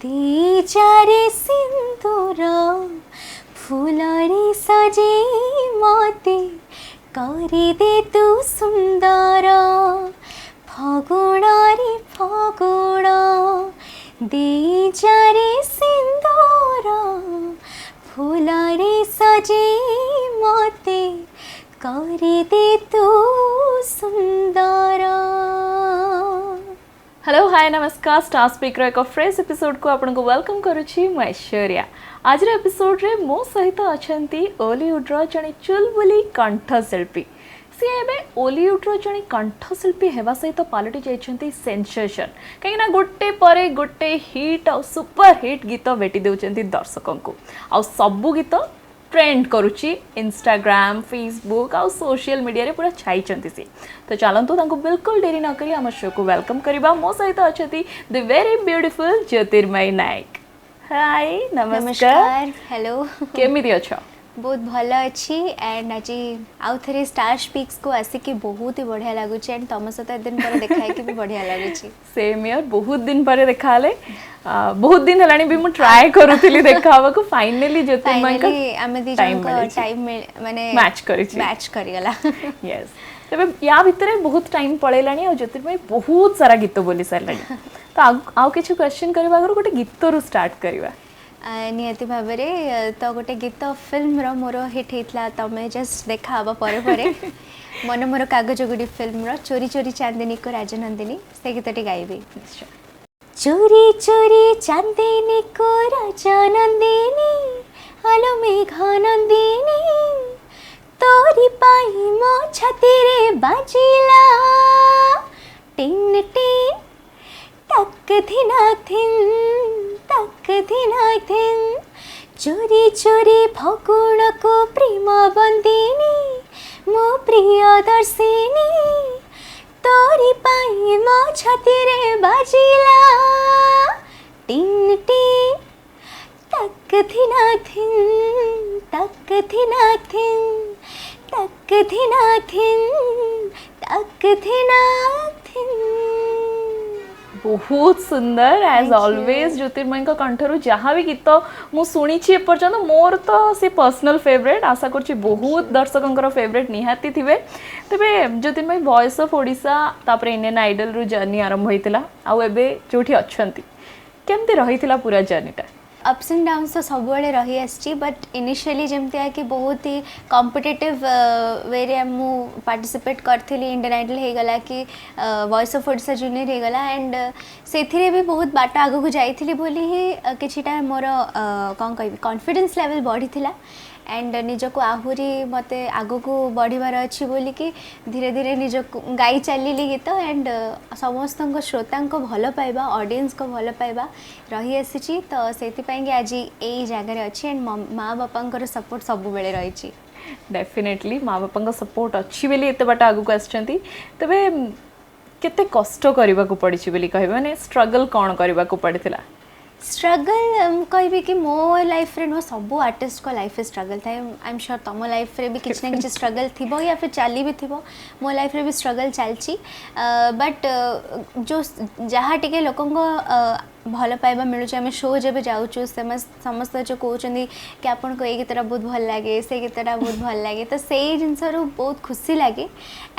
दी चारे सिंदूर फूलरे सजे मते करी दे तू सुंदर फगुणारे फगुण दी चारे सिंदूर फूलरे सजे मते करी दे तू सुंदर। हेलो हाय नमस्कार स्टार स्पीकर एक फ्रेश एपिसोड को आपको वेलकम करुच्ची मु ऐश्वर्या। आज एपिसोड रे मो सहित अछंती ओलीवुड रो जने चुलबुली कंठशिल्पी। सी एबे ओलीवुड रो जने कंठशिल्पी हेबा सहित पालटी जाइछंती सेंसेशन कहीं गोटे परे गोटे हिट और सुपर हिट गीत भेटी देउछंती दर्शकों को आ सबु गीत ट्रेंड करुच्ची इंस्टाग्राम फेसबुक आ सोशल मीडिया रे पूरा छाई सी। तो चलतु तांको बिल्कुल देरी न करी आम शो को वेलकम करबा। मो सहित अछती द वेरी ब्यूटीफुल ज्योतिर्मयी नायक। हाय नमस्कार। हेलो केमिति अछ? बहुत भल अच्छी एंड आज आउ थे स्टार स्पीक्स को आसिकी बहुत ही बढ़िया लगुच एंड तुम सहित दिन पर देखा है कि भी बढ़िया लगुच। सेम यार बहुत दिन पर देखा ले बहुत दिन हलानी भी मु ट्राई करूथिली देखावा को फाइनली ज्योतिर्मयी का आमे दी जन को टाइम माने मैच करी गला। यस तबे या भितरे बहुत टाइम पळेलानी और ज्योतिर्मयी बहुत सारा गीत बोली सारलानी। तो आउ किछु क्वेश्चन करबा आगर गोटे गीत रु स्टार्ट करबा नियति भाव तो गोटे गीत फिल्म मोर हिट होता तमें जस्ट देखा हवा परे मन मोर कागज गुड़ी फिल्म चोरी चोरी चांदनी को राजनंदिनी से गीतटी गाइबी। चोरी चोरी चांदनी को राजनंदिनी आलो मेघनंदिनी तोरी पाई मो छाती रे बाजिला टिन टिन तक धिना थिन तक धिना थिन चोरी चोरी फगुण को प्रेम बंदिनी मो प्रिय दर्शिनी तोरी पाई मो छाती रे बाजिला टिन टिन तक धिना थिन तक धिना थिन तक धिना थिन तक धिना थिन। बहुत सुंदर एज ऑलवेज ज्योतिर्मयी का कंठरू जहाँ भी गीत मु शुणी एपर्यंत मोर तो से पर्सनल फेवरेट आशा कर बहुत दर्शकों फेवरेट निहाती थे। तेरे ज्योतिर्मयी वॉइस ऑफ ओडिशा तापर इंडियन आइडल रु जर्नी आरंभ होता आउ एबे जोठी अच्छंती केमती रही पूरा जर्नीटा? अप्स एंड डाउन्स तो सब रही आसी बट इनिशियली जमती है कि बहुत ही कॉम्पिटिटिव वे रे मु पार्टिसिपेट करी इंडियन आइडल हो गला कि वॉइस ऑफ ओडिशा जूनियर हो गला एंड से भी बहुत बाट आगू जाइली बोली ही किछिटा मोर कौन कह कॉन्फिडेंस लेवल बढ़ी एंड निजक आहुरी मते आगु को बढ़िबार अच्छी बोली कि धीरे धीरे निजक गाई चली गीत एंड समस्त श्रोता को भल पाइबा ऑडियंस को भल पाइबा रही आसी। तो से आज यही जगह अच्छी एंड माँ बापा सपोर्ट सब बेले रही। डेफिनेटली माँ बापा सपोर्ट अच्छी बेली एत बाट आगु आछंती। तबे केते कष्ट करबा को पड़ी बोली कहबे माने स्ट्रगल कौन करबा को पड़िथिला? स्ट्रगल कहि कि मो लाइफ रे नो सब आर्टिस्ट को लाइफ स्ट्रगल थाए। आई एम श्योर तुम लाइफ रे भी किसी ना किसी स्ट्रगल थी या फिर चली भी थी मो लाइफ रे भी स्ट्रगल चलची बट जो जहाँ टे लोक भल पाइबा मिलूँ आम शो जब जाऊँ समस्त जो कहते कि आपन को ये गीतटा बहुत भल लगे से गीतटा बहुत भल लगे तो से जिनस बहुत खुशी लगे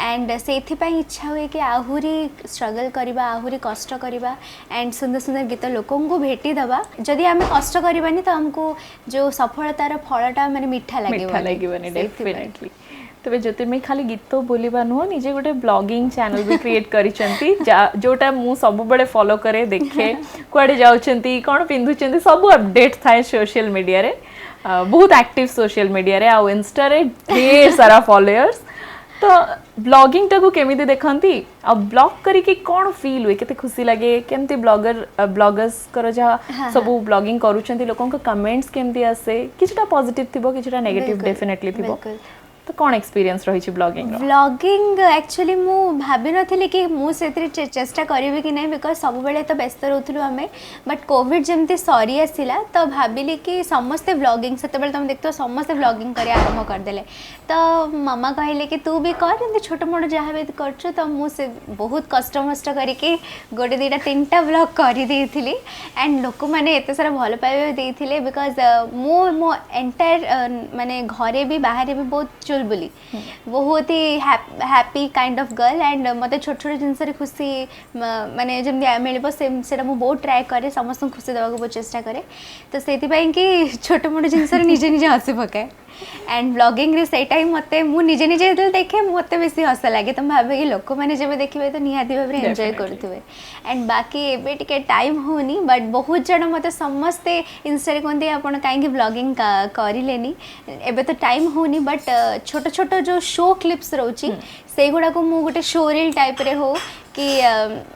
एंड से इच्छा हुए कि आहूरी स्ट्रगल करवा आहूरी कष्ट करवा एंड सुंदर सुंदर गीत लोक भेटी दबा जदि आम कष्ट करवानी तो हमको जो सफलतार फलटा माने मीठा लगे डेफिनेटली। तबे ज्योतिर्मयी खाली गीत बोलिबा नुह निजे गोटे ब्लॉगिंग चैनल भी क्रिएट करिसेंती जोटा मु सब बड़े फॉलो करे देखे कुआडे जाउछंती कोन पिंधुछंती सब अपडेट थाए सोशल मीडिया रे बहुत एक्टिव सोशल मीडिया रे आ इंस्टा रे ढेर सारा फॉलोअर्स। तो ब्लॉगिंग टाको केमिति देखंती आ ब्लॉग करी कि कोन फील हुए केते खुशी लगे केमती ब्लॉगर्स कर जा सब ब्लॉगिंग करूछंती लोकन का कमेंट्स केमती आसे किछटा पॉजिटिव थिबो किछटा नेगेटिव डेफिनेटली थिबो। तो तो कौन एक्सपीरियंस रही ब्लॉगिंग व्लॉगिंग एक्चुअली मु भाभी नथिली कि मु से चेष्टा करिवि कि नहीं बिकॉज सब बेले तो व्यस्त रहथुलु हमें बट कोविड जमती सरी आसिला तो भाविली कि समस्ते व्लॉगिंग से तुम देखते समस्ते व्लॉगिंग करे आरंभ करदेले तो मामा कहले कि तू भी कर एमती छोट मोट जहाँ भी करछु तो मुझे बहुत कष्ट मस्ट करके गोटे दुईटा तीन टा व्लॉग कर देइथिली एंड लोक मैंने एत सारा भल पाइबा देइथिले बिकॉज मो एंटायर माने घरे भी बाहर भी बहुत चुलबुली बहुत ही happy kind of girl and मत छोट छोट जिनस खुशी माने जमी मिल से बहुत ट्राए करे समस्त खुशी देवा बहुत चेष्टा करे तो से कि छोट मोट जिनस निजे निजे हसी पकाए एंड ब्लॉगिंग रे सेटा ही मते मु निजे निजे देखे मते बेसी हस लगे तो भावे कि लोक मैंने जब देखिए तो निहाती भाव एंजॉय करते एंड बाकी एबे टिके टाइम होनी बट बहुत जन मते समस्ते इंस्टा कहते आपन कहीं ब्लॉगिंग करेनि एबे तो टाइम होनी बट छोट छोट जो शो क्लिप्स रोची से गुड़ा को मु गोटे शो रील टाइप रे हो कि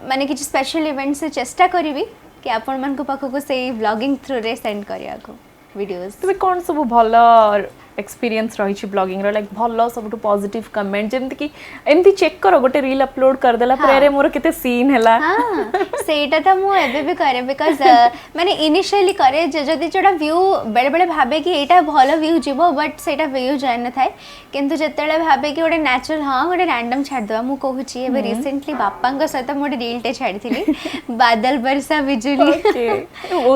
माने किछ स्पेशल इवेंट से चेष्टा करी कि आपण मन को पाखको से ब्लॉगिंग थ्रू रे सेंड करिया को वीडियोस तुम कौन सब भल एक्सपीरियंस रही ब्लॉगिंग लाइक भल सब पॉजिटिव कमेंट जमती कि एमती चेक कर गोटे रील अपलोड कर देला पर अरे मोर केते सीन हैला हां सेटा तो मु एबे भी करे बिकॉज़ माने इनिशियली करे जदी जोडा व्यू बेले बेले भाबे कि एटा भलो व्यू जीवो बट सेटा व्यू जाय न थाए किंतु जतेले भाबे कि गोटे नेचुरल हां गोटे रैंडम छाड़ दवा मु कहू छी एबे रिसेंटली बापांग सहित मोटे रील टे छाड़ीथिली बादल बरसा बिजुली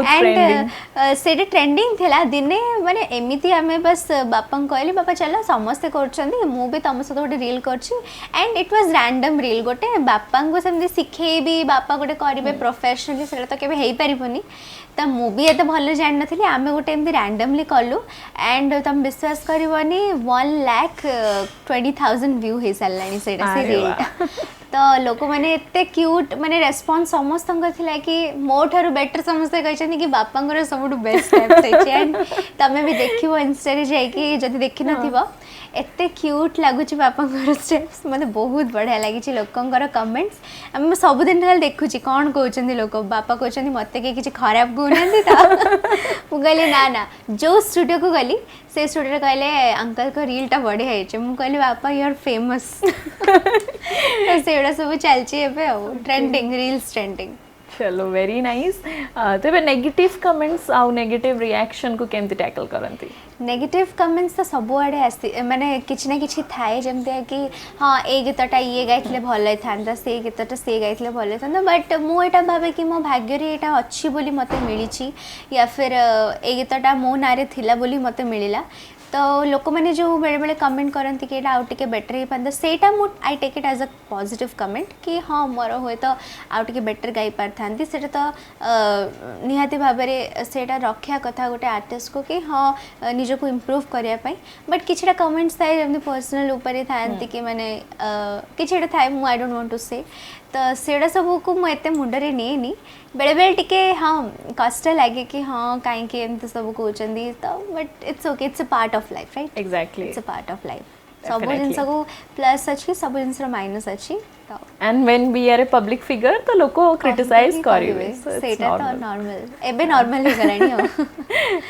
एंड सेटा ट्रेंडिंग थिला दिने माने एमिति हमें बस बापा कहली बापा चलो समस्ते कर मु भी तुम सहित गोटे reel and it was random reel गोटे बापा को सेमती शिखेबी बापा गोटे करेंगे प्रोफेशनली से तो केबे हेई पारिबनी तो मु भी एत भल जान नथली आमे गोटे एमती रैंडमली कलु एंड तुम विश्वास करबनी 1,20,000 व्यू हो सारानी से रील तो लोक मैंने एते क्यूट माने रेस्पॉन्स समस्त थिला कि मो ठारू बेटर समस्ते कहछन कि बापांगर सबुठ बेस्ट टाइप एंड तमे भी देखिबो इंस्टा रे जाई कि जदी देखि नथिबो एते क्यूट लागुची बापांगर स्टेप्स मते बहुत बढ़िया लागिची लोकंकर कमेंट्स हम सब दिन खाली देखुची कोन कहउचंदी लोक बापा कहउचंदी मते के किछि खराब गुनांदी त मु कहली ना ना जो स्टूडियो को गली से स्टूडियो कहले अंकल को रील टा बढ़िया है मु कहली बापा यू आर फेमस से सब चलची ट्रेंडिंग रील्स ट्रेंडिंग चलो वेरी नाइस तेरे नेगेटिव कमेंट्स आउ नेगेटिव रिएक्शन को केमती टैकल करंती नेगेटिव कमेंट्स तो सब आड़े आसी माने किछि ना किछि थाए जमते कि हाँ ए गीतटा ये गाइथिले भल था से गीतटा से गाइथिले भल था बट मु एटा भाबे कि मो भाग्य रे एटा अच्छी बोली मते मिलिछि या फिर ए गीतटा मो नारे थिला बोली मते मिलिला तो लोक मैंने जो बेले बेले कमेंट करती कि आउ टिके बेटर ही पाता सेटा मु I take it as a positive comment कि हाँ मोर हुए तो आउ टिके बेटर गाई पार था सेटा तो निहाती भाव में सेटा रखा कथा गोटे आर्टिस्ट को कि हाँ निजको इम्प्रूव करने बट किछटा कमेंट्स थाए जमी पर्सनल ऊपर था कि माने किछटा थाए मु आई डोंट वांट टू से तो सेटा सब को मुझे मुंडरे नहीं बेले बेले टिके हाँ कष्ट लगे कि हाँ कहीं एमती सब कहते तो but it's okay it's a part of life right exactly it's a part of life सब जिनस को प्लस अच्छी सब जिनस माइनस अच्छी and when we are a public figure तो लोको क्रिटिसाइज करिवे सेटा तो नॉर्मल एबे नॉर्मल ही गलानी हो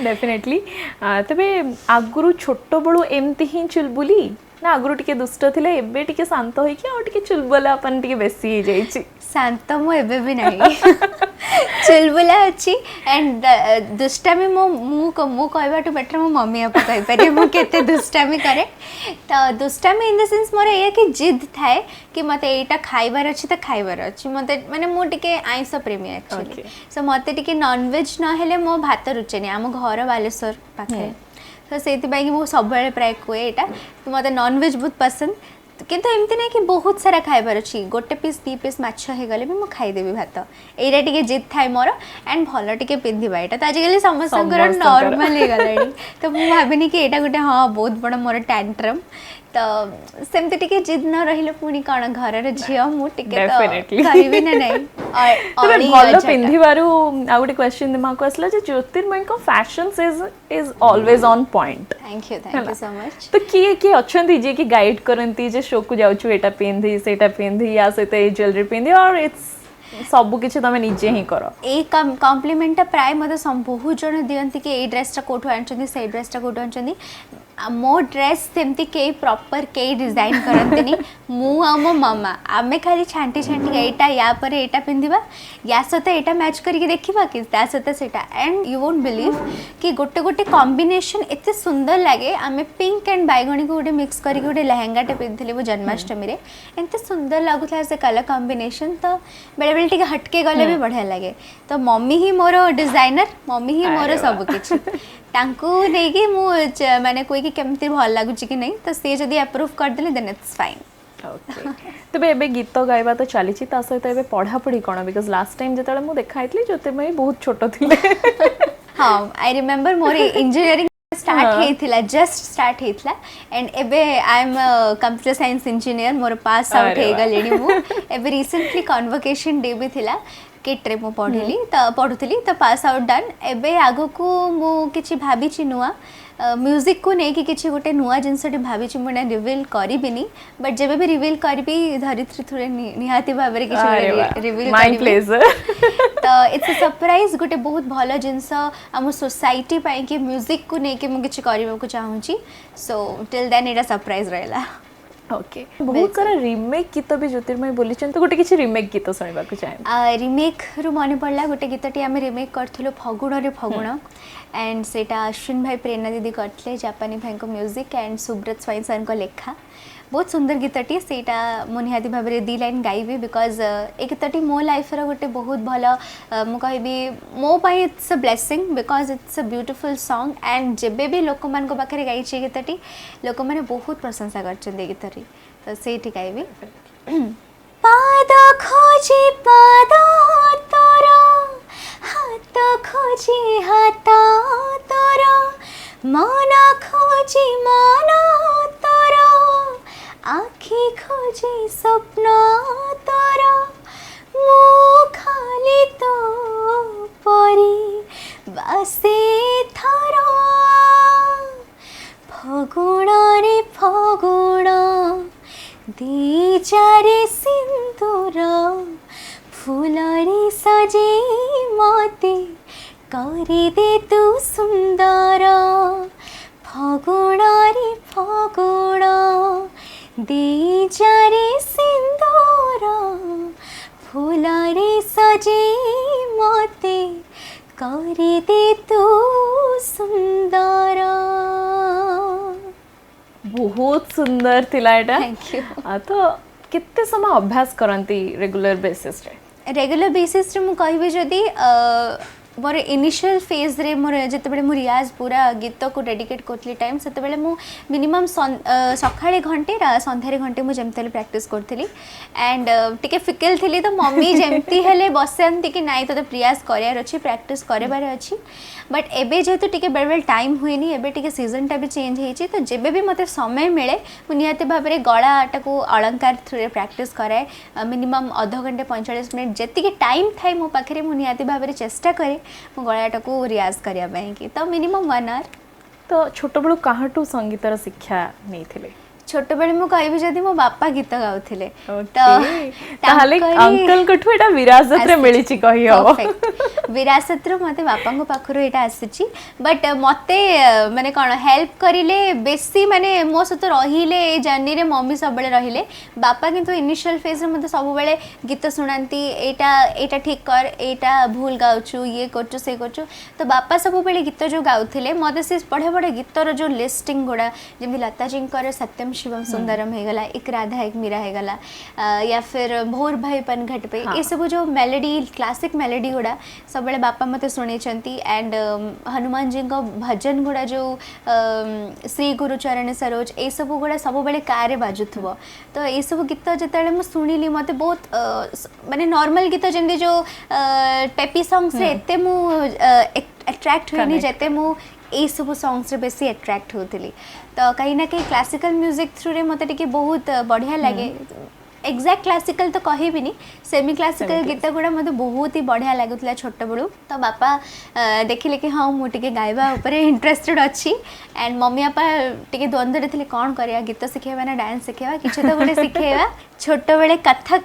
डेफिनेटली तबे आगुरु छोटो बळु एमती ही चुलबुली ना आगुरु टिके दुष्ट थिले एबे टिके शांत होई कि और टिके चुलबुला अपन टिके बेसी ही जाईची शांत मो एबे भी नहीं चुलबुला अच्छी एंड दुष्टामी मु कहबाटू बेटर मो मम्मी आप कहि पारे मु केते दुष्टामी करे तो दुष्टामी इन द सेंस मोर ये कि जिद थाए कि मते एटा खाइबार अछि त खाइबार अछि मते माने मु टिके आइंस प्रेमी एक्चुअली सो मते टिके नॉन वेज न हेले मो भात रुचेनी हम घर बालेश्वर पाखे तो से मु सब प्राय कहे यहाँ तो मतलब नॉन वेज बहुत पसंद किंतु एमती नहीं कि बहुत सारा खाइबार अच्छी गोटे पीस दी पीस माछ हो गले भी मुझे खाईदेवी भात यहाँ टे जिद थाए मोर एंड भल टे पिंधा यहाँ तो आजिकल समस्त नॉर्मल हो गला तो मुझे भाविनी कि यहाँ गोटे हाँ बहुत बड़ा मोर टैंट्रम तो सेमती टिके जिद न रहिले पुणी कौन घर झील मुझे कहबी ना नहीं भल पिंधिबारु आ गोटे क्वेश्चन दिमाग आसला जे ज्योतिर्मय को fashion is always on point thank you so much तो किए किए अच्छे जे कि गाइड करती जे शो को जाऊँ एटा पिंधि सेटा पिंधि या सहित ये ज्वेलरी पिंधि और इट्स सब किसी तुम निजे ही कर ए कॉम्प्लीमेंट प्राय मत बहुत जन दिखती कि ये ड्रेसटा कौटू आनी से ड्रेसटा कौटू आनी मो ड्रेस सेमती कई प्रॉपर कई डिजाइन करंतनी मु आ मो मामा आमे खाली छांटी छांटी एटा या पर एटा पिंधिबा या सहित एटा मैच करके देखिबा कि ता सहित सेटा एंड यू वोंट बिलीव कि गोटे गोटे कॉम्बिनेशन एते सुंदर लागे आमे पिंक एंड बैगनी को गोटे मिक्स करके गोटे लहंगा टे पिंधिले वो जन्माष्टमी रे एते सुंदर लागुथला से कलर कॉम्बिनेशन तो बेले बेले टिके हटके गले भी बढ़िया लागे तो मम्मी ही मोर डिजाइनर मम्मी ही मोर सब किछ तांको नेकी मु माने कोई कि केमती भल लागुची कि नहीं तो से जदी अप्रूव कर देले देन इट्स फाइन तबे एबे गीत गाइबा तो चली ता सहित एबे पढ़ा पढ़ी कोन बिकॉज़ लास्ट टाइम जेतले मु देखाइतली जोते मैं बहुत छोटो थिले हां आई रिमेंबर मोर इंजीनियरिंग स्टार्ट हेथिला जस्ट स्टार्ट हेथिला एंड एबे I am computer science engineer मोर पास आउट हे गलेनी मु एबे रिसेंटली कन्वोकेशन डे भी थिला केट्रे मु पढ़िली त पढ़ुथली त पास आउट डन एबे आगो को मु किछि भाबी छि नुआ म्यूजिक को नहीं कि किछि गोटे नुआ जिनसटी भाबी छि मुने रिवील करिबिनी बट जेबे भी रिवील करबी धरित्री थुरे निहाती भाबरे किछि रिवील माय प्लेजर तो इट्स अ सरप्राइज गोटे बहुत भलो जिंस हम सोसाइटी पाई कि म्यूजिक को नहीं कि मु किछि करबा को चाहू छि so till then it a surprise रहला ओके बहुत सारा रिमेक गीत भी ज्योतिर्मय बोली तो गोटे किछि रिमेक गीत सुनिबा को चाहे रिमेक रु मन पड़ला गोटे गीतटी आम रिमेक करथुलो फगुण रे फगुण एंड सेटा अश्विन भाई प्रेरणा दीदी करथले जापानी भाई को music and Subrat Swain sir को लेखा बहुत सुंदर गीतटी सेटा मो निहाती भाव में दी लाइन गाइबी बिकॉज ए गीतटी मो लाइफ रो गोटे बहुत भल मु कहबी मो पाई it's a blessing because it's a beautiful song and जेबे भी लोक मान को पाखरे गाइछि गीतटी लोक माने बहुत प्रशंसा करछन गीतटी तो सेठी गाइबी पाद खोजी पाद तोरा हाथ खोजी हाथ तोरा मन खोजी मन तोरा आखि खोजी स्वप्न तोरा मु खाली तो परी बासे थारा फगुण रे फगुण दी चारे सिंदूर फूलरे सजे मते करी दे तू सुंदर फगुण रे फगुण दी चारे सिंदूर फूलरे सजे मते करी दे तू सुंदर बहुत सुंदर थिला एटा थैंक यू तो कितने समय अभ्यास करंती रेगुलर बेसिस रे रेगुलर बेसिस रे मु कहबी जदी मोर इनिशियल फेज रे मोर जतबेले मु रियाज पूरा गीत को डेडिकेट करथली टाइम सेतबेले मु मिनिमम सखाळे घंटे संध्यारे घंटे मु जेमतेले प्रैक्टिस करथली एंड टिके फिकल थली तो मम्मी जेमती हेले बसंती कि नाइ तो प्रयास करियार अछि प्रैक्टिस करेबार अछि बट एबे जेतु टिके बेलबेल टाइम हुइनी एबे टिके सीजन टा भी चेंज हेछि तो जेबे भी मते समय मिले मु निहाती भाबरे गळाटा को अलंकार थ्रू प्रैक्टिस करे मिनिमम आधा घंटे 45 मिनिट जेति के टाइम थाई मो पाखरे मु निहाती भाबरे चेष्टा करे मो गळाटा को रियाज करिया पई कि तो मिनिमम 1 आवर तो छोट बळु काहाटू संगीतर शिक्षा नेथिले छोट बेले मु कहबी जदी मो बापा गीत गाउथिले तो ताले अंकल कठु एटा विरासत रे मिली छि कहि हो विरासत रे मते बापा को पाखरो एटा आसीछि बट मते माने कोन हेल्प करिले बेसी माने मो सतो रहिले ए जर्नी रे मम्मी सब बेले रहिले बापा किंतु इनिशियल फेज रे मते सब बेले गीत सुनांती एटा एटा ठीक कर एटा भूल गाउछु ये करछु से करछु तो बापा सब बेले गीत जो गाउथिले मते से पढे पढे गीतर जो लिस्टिंग गुडा जेमि लता जिंकर सत्यम शिवम सुंदरम हे गला एक राधा एक मीरा हे गला या फिर भोर भाई पन घट पे ये सब जो मेलोडी क्लासिक मेलोडी गुडा सब बेले बापा मते सुने चंती एंड हनुमान जी को भजन गुडा जो श्री गुरु चरण सरोज ए सब गुडा सब बेले कारे बाजुथबो तो ए सब गीत जतले म सुनिली मते बहुत माने नॉर्मल गीत जेंदी जो पेपी सॉन्ग्स रे एते मु अट्रैक्ट होइनी जते मु ए सब सॉन्ग्स रे बेसी अट्रैक्ट होतली तो कहीं ना कहीं क्लासिकल म्यूजिक थ्रू रे मते टिके बहुत बढ़िया लगे एक्जाक्ट क्लासिकल तो कहि भी नहीं सेमी क्लासिकल गीत गुड़ा मते बहुत ही बढ़िया लागुतला छोट बळू तो बापा देखिले कि हाँ मु टिके गायबा ऊपर इंटरेस्टेड अछि एंड मम्मी पापा टिके द्वंद्व रे थिले कोन करिया गीत सिखेबा ना डांस सिखेबा किछ तो गोटे सिखेबा छोट बेले कथक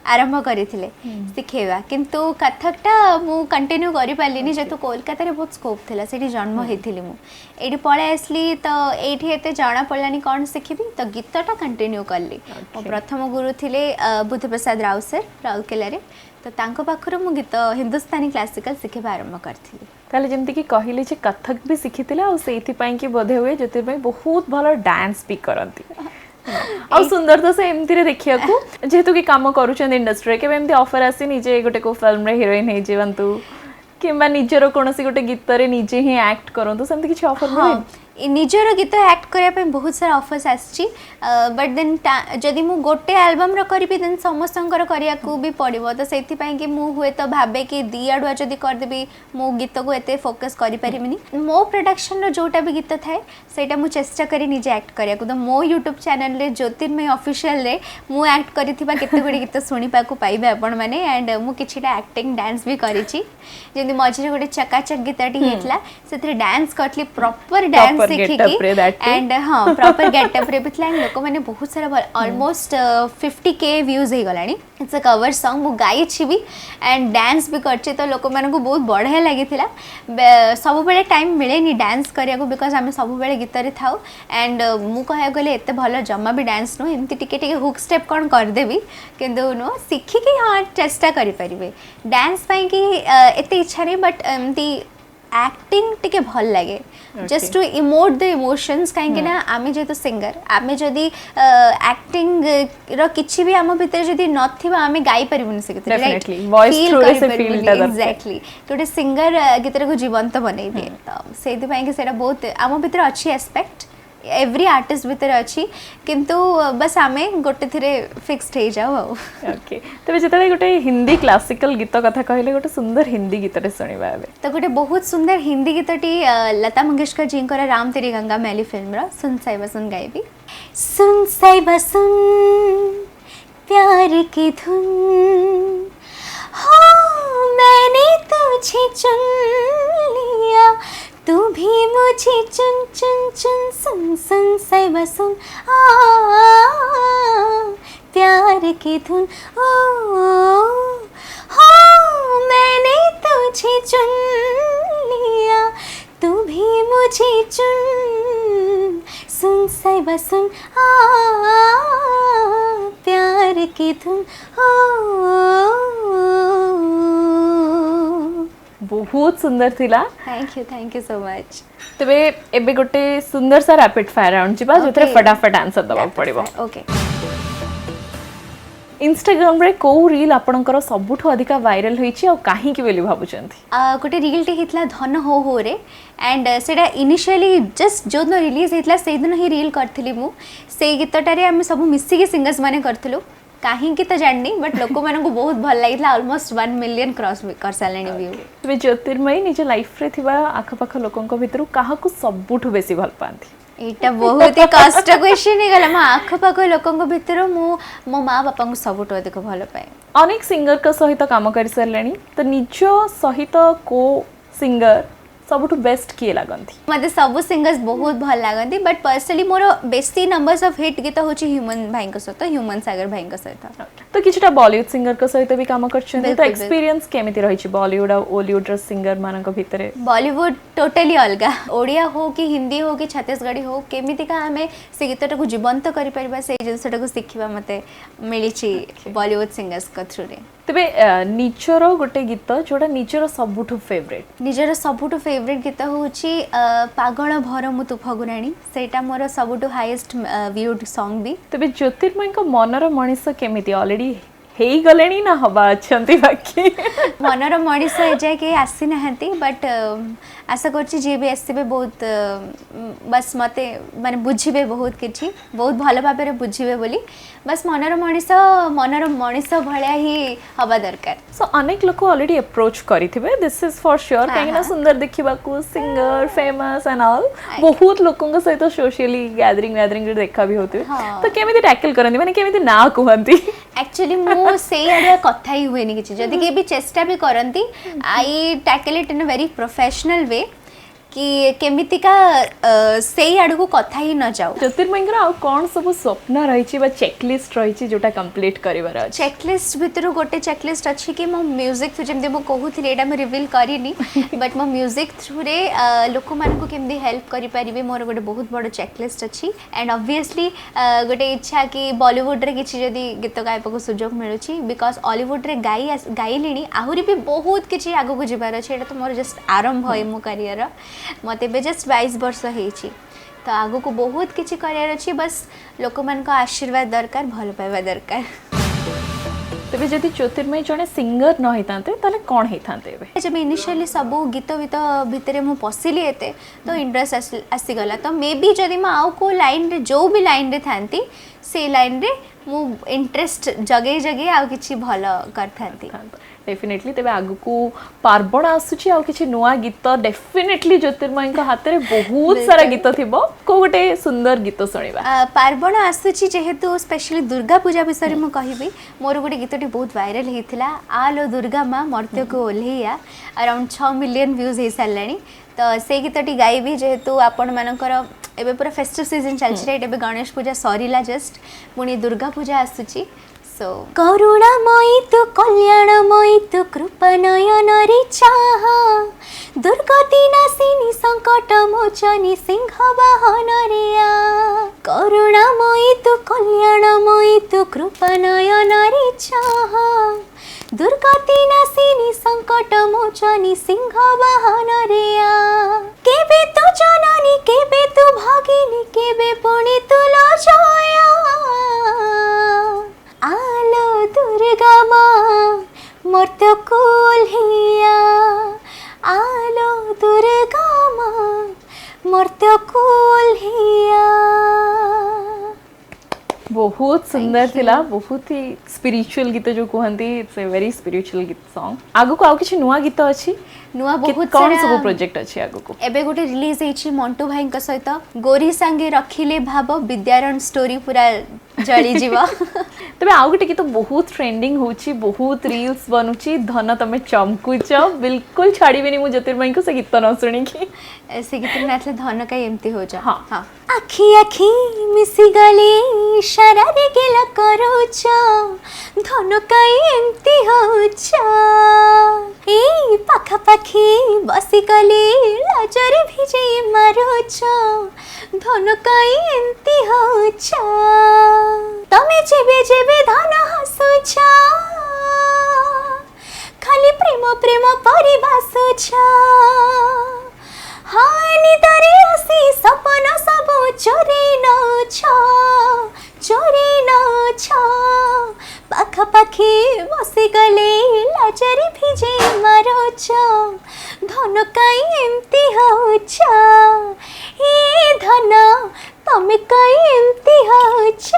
आरंभ करथिले सिखेबा किंतु कथकटा मु कंटिन्यू करि पालिनी जेतु कोलकाता रे बहुत स्कोप थिला सेठी जन्म हेथिली मु एठी पळे आसली तो एठी एते जाना पड़लानी कोन सिखिबी तो गीतटा कंटिन्यू करली मो प्रथम गुरु थिले बुद्ध प्रसाद राव सर राउरकेला रे तो तांको पाखरो मु गीत हिंदुस्तानी क्लासिकल सिखेबा आरंभ करथिली ताले जेमति कि कहिले जे कथक भी सिखितिले आ सेथि पई कि बोधे हुए जते पई बहुत भलो डांस भी करंती आ सुंदर तो से एमती रे देखिया को जेतु कि काम करूछन इंडस्ट्री के एमती ऑफर आसी निजे गोटे को फिल्म रे हीरोइन हे जीवंतु किंबा निजरो कोनोसी गोटे गीत रे निजे ही एक्ट करंतु सेमती किछ ऑफर मिले निजर गीत एक्ट करने बहुत सारा ऑफर्स आसी बट देन जदि मु गोटे एल्बम रो करी देन समस्तंकर करिया को भी पड़िबो तो सेति पई कि मु हुए तो भाबे कि दी आडुआ जदि कर देबी मु गीत को एते फोकस करि परिमिनी मो प्रोडक्शन रो जोटा भी गीत थाए सेटा मु चेष्टा करी निजे एक्ट करिया को तो मो YouTube चैनल रे ज्योतिर्मय ऑफिशियल रे मु एक्ट करिथिबा केते गुडी गीत सुनि पाकू पाइबे आपण माने एंड मु किछिटा एक्टिंग डांस भी करिछि जेंति मझिरे गोटे चकाचक गीतटी हेतला सेथि डांस करथली प्रॉपर डांस एंड हाँ प्रॉपर गेटअप रे बिथला लोक माने बहुत सारा ऑलमोस्ट 50K व्यूज हे गलानी इट्स अ कवर सॉन्ग मु गाई छी भी एंड डांस भी करछि तो लोक माने को बहुत बढ़िया लागिथिला सब बेले टाइम मिले नि डांस करिया को बिकॉज़ हमें सब बेले गीत रे थाउ एंड मु कहया गले एते भलो जम्मा भी डांस नो एमती टिके टिके हुक स्टेप कोन कर देबी किंतु नो सिखि कि हां चेष्टा करि परिबे डांस पई कि एते इच्छा रे बट एमती एक्टिंग टिके भल लगे just to emote the emotions कहीं ना आमे जेतो सिंगर आमे जदी एक्टिंग रो किछि भी आम भितर जदी नथिबा आमे गाई परिबुन से डेफिनेटली वॉइस थ्रू से फील ता एग्जैक्टली तो सिंगर गीतर को जीवंत बनै दिए तो सेति पई कि सेटा बहुत आम भितर अच्छी एस्पेक्ट एवरी आर्टिस्ट भितर अच्छी किंतु बस आमे गोटे थिरे फिक्स्ड हे जाओ ओके तबे जतले गोटे हिंदी क्लासिकल गीत कथा कहले गोटे सुंदर हिंदी गीत रे सुनिबा एबे तो गोटे बहुत सुंदर हिंदी गीतटी लता मंगेशकर जी को राम तेरी गंगा मैली फिल्म रा सुन साइबा सुन गाइबी सुन साइबा सुन प्यार की धुन हो मैंने तुझे चुन लिया तू भी मुझे चुन चुन चुन सुन सुन साइबा सुन प्यार की धुन हो मैंने तुझे चुन लिया तू भी मुझे चुन सुन साइबा सुन प्यार की धुन बहुत सुंदर थिला थैंक यू सो मच तबे एबे गोटे सुंदर सा रैपिड फायर राउंड जिबा जोथरे फटाफट आंसर दबा पड़िबो ओके इंस्टाग्राम रे को रील आपनकर सबुठ अधिका वायरल होईची और काहे की बेली भाबुचंती गोटे रील टे हितला धन हो रे एंड सेटा इनिशियली जस्ट जो दिन रिलीज हितला से दिन ही रील करथिली मु से गीतटारे हम सब मिसी के सिंगर्स माने करथिलु काहे की तो जाननी बट लोक मानन को बहुत भल लागितला ऑलमोस्ट 1 मिलियन क्रॉस कर सालेनी व्यू तबे ज्योतिर्मयी निज लाइफ रे थिबा आखपाख लोकन को भितरु काहा को सबुठ बेसी भल पांती एटा बहुत ही कष्ट क्वेश्चन हे गला मा आखपाख लोकन को भितर मो माँ बापा को सबुठ अधिक भल पाए अनेक सिंगर का सहित काम कर सरलेनी तो निज सहित को सिंगर सबुठ बेस्ट किए लागंती मते सब सिंगर्स बहुत भल लागंती बट पर्सनली मोर बेसी नंबर्स ऑफ हिट गीत होची ह्यूमन भाई को सहित ह्यूमन सागर भाई को सहित तो किछटा बॉलीवुड सिंगर को सहित भी काम करछन तो एक्सपीरियंस केमिति रहिछि बॉलीवुड और हॉलीवुड र सिंगर मानन को भितरे बॉलीवुड टोटली अलगा ओडिया हो कि हिंदी हो कि छत्तीसगढ़ी हो केमिति का हमें से गीतटा को जीवंत करि परबा से जिनसटा को सिखिबा मते मिलिछि बॉलीवुड सिंगर्स को थ्रू रे तबे निजर गोटे गीत जोटा निजर सबुठ फेवरेट निजर सबुठ फेवरेट गीत होची पागल भर मु तू फगुराणी सेटा मोर सबुठ हाईएस्ट व्यूड सॉन्ग भी तबे ज्योतिर्मय को मनर मनीष केमिति ऑलरेडी हेई गलेनी ना हबा अछंती बाकी मनर मनीष ए जाय के आसी नहंती बट आशा करछि जे भी आसीबे बहुत बस मते माने बुझिबे बहुत किछि बहुत भलो भाबे रे बुझिबे बोली बस मनर मनीष भलिया ही हवा दरकार सो अनेक लोक ऑलरेडी अप्रोच करिथिबे दिस इज फॉर श्योर काहेना सुंदर देखिबा को सिंगर फेमस एंड ऑल बहुत लोकन के सहित सोशली गैदरिंग रे देखा भी होते तो केमिति टैकल करंदी माने केमिति ना कहंती एक्चुअली मो से आडा कथा ही हुएनी किछि जदी के भी चेष्टा भी करंती I tackle it in a very professional way कि केमितिका सेई आड़ को कथा ही न जाओ। ज्योतिर्मयी आ कौन सब स्वप्न रही चेकलिस्ट रही जोटा कंप्लीट करिवार अछि? चेकलिस्ट भितर गोटे चेकलिस्ट अच्छी कि मो म्यूजिक थ्रू जमते कहूली एटा मैं रिवील करिनी बट मो म्यूजिक थ्रू रे लोक मान को केमती हेल्प करि परिबे मोर गोटे बहुत बड़ चेकलिस्ट अच्छी एंड ऑब्वियसली गोटे इच्छा कि बॉलीवुड रे किछि जदी गीत गायब को सुजोग मिलुछि बिकॉज हॉलीवुड रे गाइलिनी आहुरी भी बहुत किछि आगो को जिबार अछि। एटा तो मोर जस्ट आरंभ होय मो करियर मते बे जस्ट 22 वर्ष हेछि तो आगो को बहुत किछि करियर अछि बस लोक मान को आशीर्वाद दरकार भल पाइबा दरकार। तेबे जदि ज्योतिर्मयी जने सिंगर न होइतांते ताले कोन होइतांते? एबे जब इनिशियली सब गीत भितर मु पसिली एते तो इंटरेस्ट आसीगला तो मे बी जदि मैं आउ को लाइन रे जो भी लाइन रे थांती से लाइन रे मु इंटरेस्ट जगे जगे आउ किछि भल करथांती। डेफिनेटली तेबे आगु को पार्बण आसुची आ किछि नुआ गीत डेफिनेटली ज्योतिर्मयी को हाथ रे बहुत सारा गीत थिबो को गोटे सुंदर गीत सुनिबा। पार्बण आसुची जेहेतु स्पेशली दुर्गा पूजा विषय में कहबी मोर गोटे गीतटी बहुत वायरल हेतिला आलो दुर्गा माँ मर्त्य को ओल्हेया अराउंड 6 मिलियन व्यूज हे सारलानी तो से गीतटी गाइबी जेहेतु आपण मानकर एबे पूरा फेस्टिव सीजन चलछि रे एबे गणेश पूजा सरीला जस्ट पुणी दुर्गा पूजा आसुची सो करुणामयी तु कल्याणमयी तु कृपानयन रे चाह दुर्गति नाशिनी संकट मोचनी सिंह वाहन रे करुणामयी तु कल्याणमयी तु कृपानयन रे चाह दुर्गति नाशिनी संकट मोचनी सिंह वाहन रे केबे तु जननी केबे तु भगिनी केबे पुणी तुलो जया आलो दुर्गा माँ मर्त्य कोल्हिया आलो दुर्गा माँ मर्त्य कोल्हिया। बहुत सुंदर थिला बहुत ही स्पिरिचुअल गीत जो कहंती इट्स ए वेरी स्पिरिचुअल गीत सॉन्ग। आगु को आ किछि नुआ गीत अछि नुआ बहुत कौन सब प्रोजेक्ट अछि आगु को? एबे गोटे रिलीज हेछि मंटू भाई का सहित गोरी संगे रखिले भाव विद्यारण स्टोरी पूरा जळी जीवा। तबे आउ गोटे गीत बहुत ट्रेंडिंग होछि बहुत रील्स बनुछि धन तमे चमकुच बिल्कुल छाड़ीबेनी मु ज्योतिर्मयी को से गीत न सुनी की से गीत नाथले धन का एमती हो जा। हां हां आखी आखी मिसी गले इशारा रे गेला करूछ धन का एमती होछ ए पाखा पाखी बसी गले लाजरे भिजे मारूछ धन का एमती होछ तमे जेबे जेबे धन हसुछ खाली प्रेम प्रेम परिभासुछ हानि दरे हसी सपन सब चोरी न पाखा पाखी बसी गले लाजरी भिजे मारूछ धन काई एमती होछ ए धन तमे काई एमती होछ।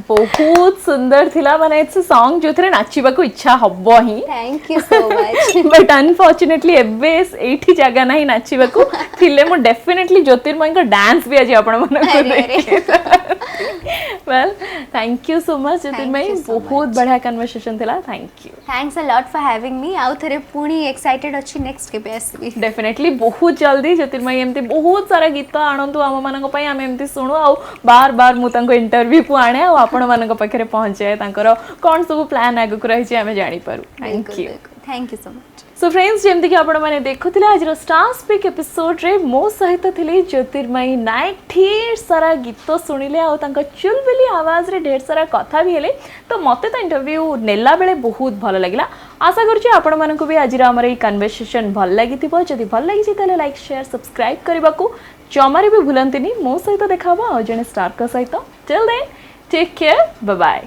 बहुत सुंदर थिला माने इट्स अ सॉन्ग जो थरे नाचिबा को इच्छा हबो ही। Thank you so much but unfortunately एबे एठी जगह नहीं नाचिबा को थिले मो डेफिनेटली ज्योतिर्मयी का डांस भी आज आपण मन को well thank you so much Jyotirmayee बहुत बढ़िया कन्वर्सेशन थिला thank you thanks a lot for having me आउ थरे पुणी एक्साइटेड अछि नेक्स्ट के बेस डेफिनेटली बहुत जल्दी ज्योतिर्मयी एमती बहुत सारा गीत आणंतु आम मानक पई आम एमती सुनु आ बार बार मु तांको इंटरव्यू पु आणे आ आपण मानक पाखरे पहुंचे तांकर कोन सब प्लान आगु को रही छै आमे जानि पारु। Thank you so much. So friends जेमती कि आपण माने देखुथिले आज रो स्टार स्पीक एपिसोड रे मो सहित थिले ज्योतिर्मयी नायक ढेर सारा गीत सुनिले आ तांका चुलबुली आवाज रे ढेर सारा कथा भी हेले तो मते तो इंटरव्यू नेला बेले बहुत भलो लागिला। आशा करू छी आपण मानकु भी आज रा हमर ई कन्वर्सेशन भल लागिथिबो जदि भल लागि छी तले लाइक शेयर सब्सक्राइब करबा को जमारे भी भूलंतिनी मो सहित देखाबो आ जने स्टार का सहित till then take care bye bye.